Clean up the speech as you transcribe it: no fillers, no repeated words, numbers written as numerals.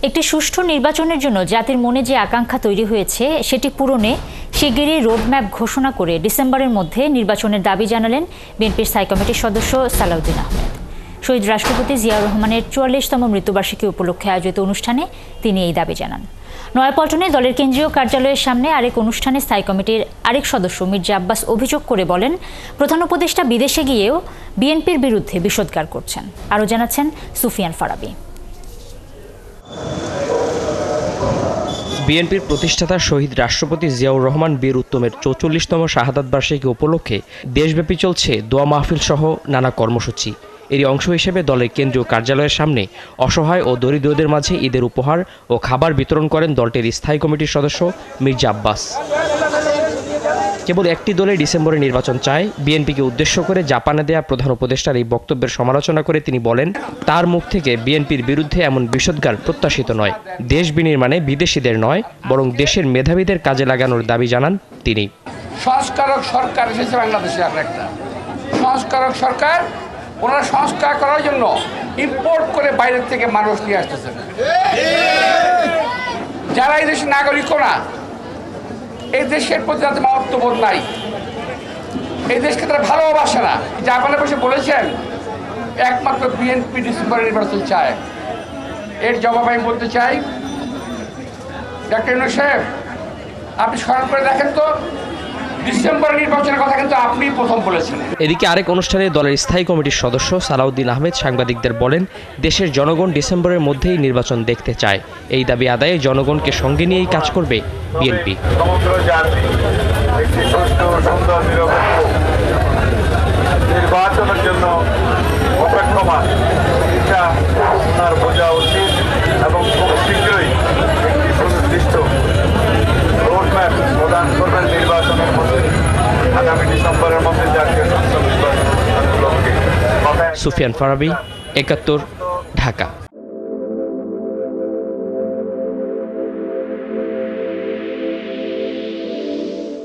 একটি সুষ্ঠু নির্বাচনের জন্য জাতির মনে যে আকাঙ্ক্ষা তৈরি হয়েছে সেটি পূরণে শিগগিরই রোডম্যাপ ঘোষণা করে ডিসেম্বরের মধ্যে নির্বাচনের দাবি জানালেন বিএনপির স্থায়ী কমিটির সদস্য সালাউদ্দিন আহমেদ। শহীদ রাষ্ট্রপতি জিয়াউর রহমানের ৪৪তম মৃত্যুবার্ষিকী উপলক্ষে আয়োজিত অনুষ্ঠানে তিনি এই দাবি জানান। নয়াপল্টনে দলের কেন্দ্রীয় কার্যালয়ের সামনে আরেক অনুষ্ঠানে স্থায়ী কমিটির আরেক সদস্য মির্জা আব্বাস অভিযোগ করে বলেন, প্রধান উপদেষ্টা বিদেশে গিয়েও বিএনপির বিরুদ্ধে বিষোদ্গার করছেন। আরও জানাচ্ছেন সুফিয়ান ফারাবী। বিএনপির প্রতিষ্ঠাতা শহীদ রাষ্ট্রপতি জিয়াউর রহমান বীর উত্তমের ৪৪তম শাহাদাত বার্ষিকী উপলক্ষে দেশব্যাপী চলছে দোয়া মাহফিল সহ নানা কর্মসূচি। এরই অংশ হিসেবে দলের কেন্দ্রীয় কার্যালয়ের সামনে অসহায় ও দরিদ্রদের মাঝে ঈদের উপহার ও খাবার বিতরণ করেন দলটির স্থায়ী কমিটির সদস্য মির্জা আব্বাস। কেবল একটি দলে ডিসেম্বরে নির্বাচন চায়, বিএনপিকে উদ্দেশ্য করে জাপানে দেয়া প্রধান উপদেষ্টার এই বক্তব্যের সমালোচনা করে তিনি বলেন, তার মুখ থেকে বিএনপির বিরুদ্ধে এমন বিষোদ্গার প্রত্যাশিত নয়। দেশ বিনির্মাণে বিদেশিদের নয়, বরং দেশের মেধাবীদের কাজে লাগানোর দাবি জানান তিনি। সংস্কারক সরকার এসেছে বাংলাদেশে, একটা সংস্কারক সরকার, ওনারা সংস্কার করার জন্য ইম্পোর্ট করে বাইরের থেকে মানুষ নিয়ে আসতেছে, যারা এই দেশের নাগরিকও না, এই দেশের প্রতি তাদের মমত্ববোধ নাই, এই দেশকে তারা ভালোবাসে না। জাপানে বসে বলেছেন একমাত্র বিএনপি ডিসেম্বরে নির্বাচন চায়। এর জবাব আমি বলতে চাই, ডক্টর ইউনূস সাহেব, আপনি স্মরণ করে দেখেন তো, ডিসেম্বর নির্বাচনের কথা কিন্তু আপনি প্রথম বলেছেন। এদিকে আরেক অনুষ্ঠানে দলের স্থায়ী কমিটির সদস্য সালাউদ্দিন আহমেদ সাংবাদিকদের বলেন, দেশের জনগণ ডিসেম্বরের মধ্যেই নির্বাচন দেখতে চায়। এই দাবি আদায়ে জনগণকে সঙ্গে নিয়েই কাজ করবে বিএনপি। সমগ্র জাতি একটি সুষ্ঠু সুন্দর নির্বাচনের জন্য অপেক্ষমান, এটা আপনার বোঝা উচিত এবং খুব শীঘ্রই একটি সুনির্দিষ্ট রোডম্যাপ প্রদান করবেন নির্বাচনের মধ্যে, আগামী ডিসেম্বরের মধ্যে জাতীয় সংসদ নির্বাচন উপলক্ষে। সুফিয়ান ফারাবী, ৭১, ঢাকা।